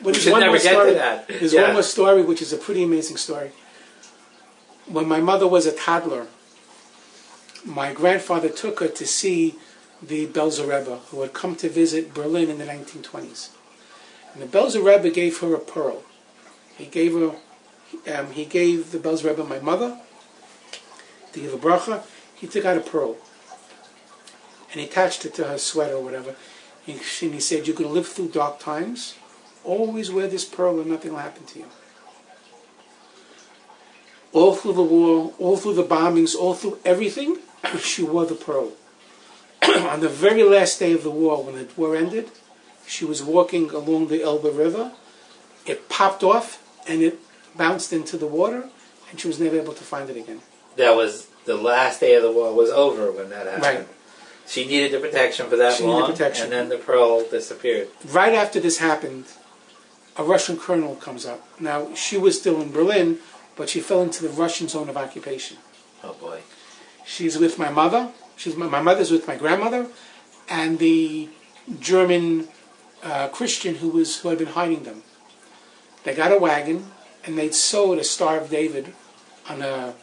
But we should never get to that. There's one more story, which is a pretty amazing story. When my mother was a toddler, my grandfather took her to see the Belzer Rebbe, who had come to visit Berlin in the 1920s. And the Belzer Rebbe gave her a pearl. He gave the Belzer Rebbe, my mother, to give a bracha. He took out a pearl and he attached it to her sweater or whatever. And he said, "You're going to live through dark times. Always wear this pearl and nothing will happen to you." All through the war, all through the bombings, all through everything, she wore the pearl. On the very last day of the war, when the war ended, she was walking along the Elbe River. It popped off and it bounced into the water, and she was never able to find it again. That was the last day of the war was over when that happened. Right. She needed the protection for that long, and then the pearl disappeared. Right after this happened, a Russian colonel comes up. Now, she was still in Berlin, but she fell into the Russian zone of occupation. Oh boy. She's with my mother. My mother's with my grandmother, and the German Christian who had been hiding them. They got a wagon, and they'd sewed a Star of David on a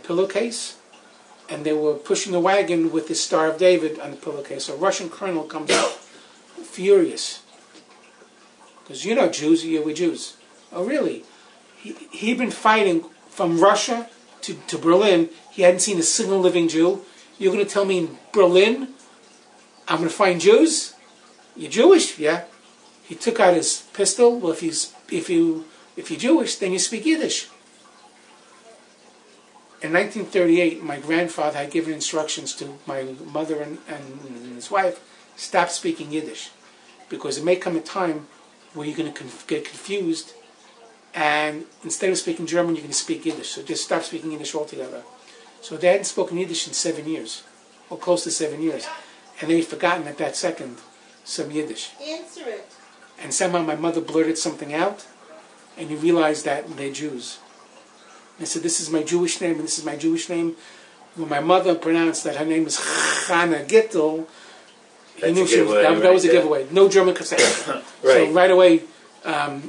pillowcase, and they were pushing the wagon with the Star of David on the pillowcase. A Russian colonel comes out, furious, because Jews, we're Jews. Oh, really? He'd been fighting from Russia to Berlin. He hadn't seen a single living Jew. You're going to tell me in Berlin I'm going to find Jews? You're Jewish? Yeah. He took out his pistol. Well, if you're Jewish, then you speak Yiddish. In 1938, my grandfather had given instructions to my mother and his wife, stop speaking Yiddish, because it may come a time where you're going to get confused, and instead of speaking German, you're going to speak Yiddish. So just stop speaking Yiddish altogether. So they hadn't spoken Yiddish in 7 years, or close to 7 years, and they'd forgotten at that second some Yiddish. Answer it. And somehow my mother blurted something out, and you realize that they're Jews. And I said, "This is my Jewish name, and this is my Jewish name." When my mother pronounced that her name was Chana Gittel, he knew that was a giveaway. No German could say it. Right. So right away,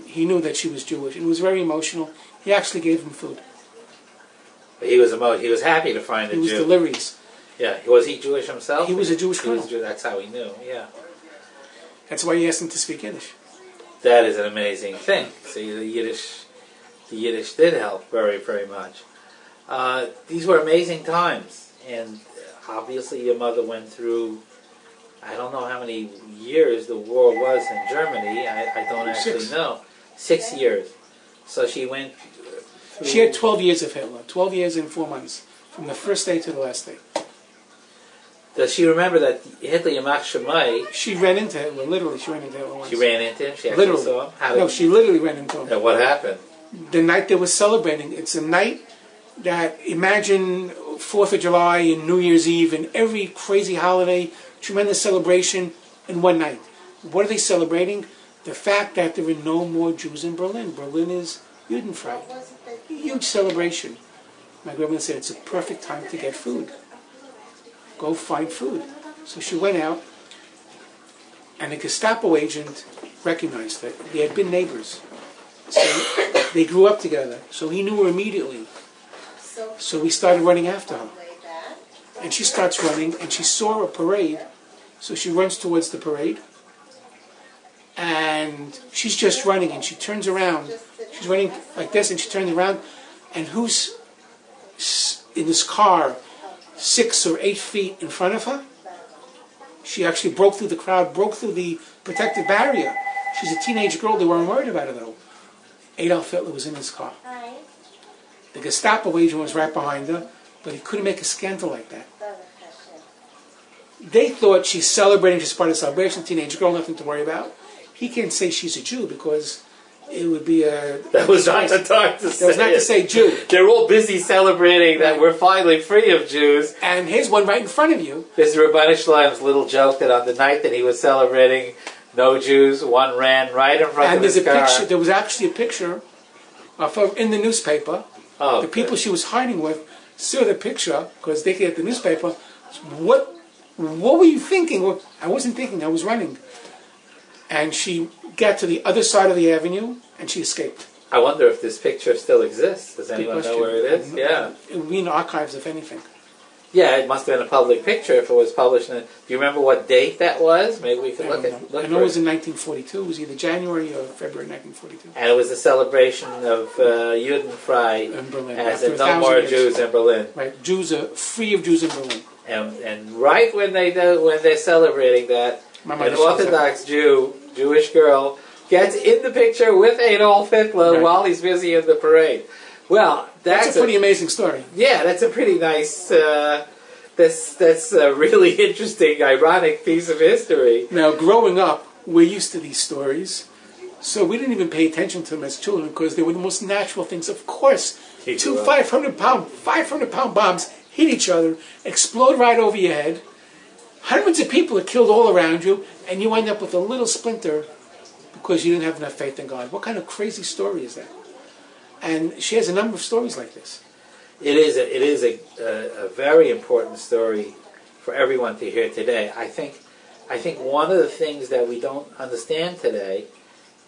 he knew that she was Jewish. It was very emotional. He actually gave him food. He was happy to find a Jew. He was delirious. Yeah. Was he Jewish himself? He was a Jewish colonel. That's how he knew. Yeah. That's why he asked him to speak Yiddish. That is an amazing thing. See, the Yiddish did help very, very much. These were amazing times, and obviously your mother went through, I don't know how many years the war was in Germany. I don't actually know. 6 years. So she went through... She had 12 years of Hitler. 12 years and 4 months. From the first day to the last day. Does she remember that Hitler Yamach Shemai... She ran into Hitler. Literally, she ran into Hitler once. She ran into him? She actually saw him? No, she literally ran into him. And what happened? The night they were celebrating. It's a night that, imagine 4th of July and New Year's Eve and every crazy holiday, tremendous celebration in one night. What are they celebrating? The fact that there are no more Jews in Berlin. Berlin is Judenfrei. Huge celebration. My grandmother said it's a perfect time to get food. Go find food. So she went out, and a Gestapo agent recognized her. They had been neighbors. So they grew up together. So he knew her immediately. So he started running after her. And she starts running, and she saw a parade. So she runs towards the parade. And she's just running, and she turns around. She's running like this, and she turns around. And who's in this car 6 or 8 feet in front of her? She actually broke through the crowd, broke through the protective barrier. She's a teenage girl. They weren't worried about her, though. Adolf Hitler was in his car. The Gestapo agent was right behind her, but he couldn't make a scandal like that. They thought she's celebrating, she's part of the celebration, teenage girl, nothing to worry about. He can't say she's a Jew because it would be a... That was not the time to say That was not to say Jew. They're all busy celebrating that we're finally free of Jews. And here's one right in front of you. This is Rabbi Shloim's little joke that on the night that he was celebrating no Jews, one ran right in front of his car. And there's a picture, there was actually a picture of her in the newspaper. Oh, the people she was hiding with saw the picture because they could get the newspaper. What were you thinking? Well, I wasn't thinking, I was running. and she got to the other side of the avenue, and she escaped. I wonder if this picture still exists. Does anyone know where it is? Yeah. It would be in archives, if anything. Yeah, it must have been a public picture if it was published. Do you remember what date that was? Maybe we could look at. I know it was in 1942. It was either January or February 1942. And it was a celebration of Judenfrei In Berlin. as After in no more years. Jews in Berlin. Right, Jews are free of Jews in Berlin. And right when they're celebrating that, My an mother shows Orthodox Jewish girl gets in the picture with Adolf Hitler while he's busy in the parade. Well, that's a pretty amazing story. Yeah, that's a pretty nice. That's a really interesting, ironic piece of history. Now, growing up, we're used to these stories, so we didn't even pay attention to them as children because they were the most natural things. Of course, two 500-pound bombs hit each other, explode right over your head. Hundreds of people are killed all around you, and you end up with a little splinter because you didn't have enough faith in God. What kind of crazy story is that? And she has a number of stories like this. It is a very important story for everyone to hear today. I think one of the things that we don't understand today,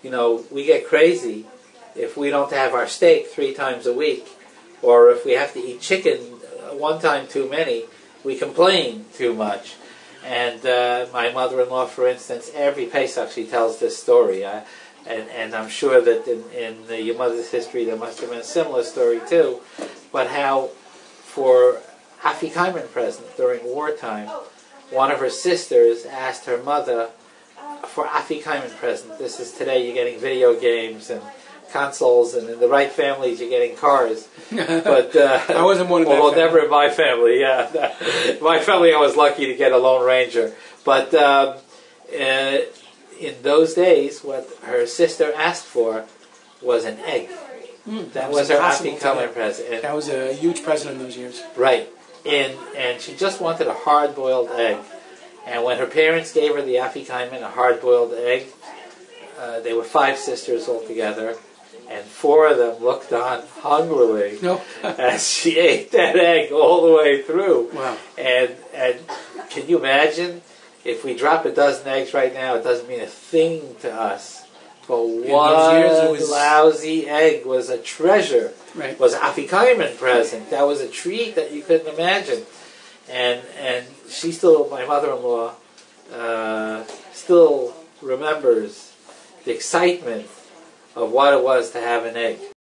we get crazy if we don't have our steak 3 times a week, or if we have to eat chicken 1 time too many, we complain too much. And my mother-in-law, for instance, every Pesach she tells this story. And I'm sure that in your mother's history there must have been a similar story too. But how for Afikomen present during wartime, one of her sisters asked her mother for Afikomen present. This is today you're getting video games and consoles, and in the right families you're getting cars. But I wasn't one of that. Well, never in my family. Yeah, my family I was lucky to get a Lone Ranger. But in those days, what her sister asked for was an egg. That was her Afikomen present. That was a huge present in those years. Right, and she just wanted a hard-boiled egg. And when her parents gave her the Afikomen, a hard-boiled egg, they were 5 sisters altogether, and 4 of them looked on hungrily as she ate that egg all the way through. Wow! And can you imagine if we drop a dozen eggs right now? It doesn't mean a thing to us. But one lousy egg was a treasure. Right. Was Afikomen present. That was a treat that you couldn't imagine. And she still, my mother-in-law, still remembers the excitement of what it was to have an egg.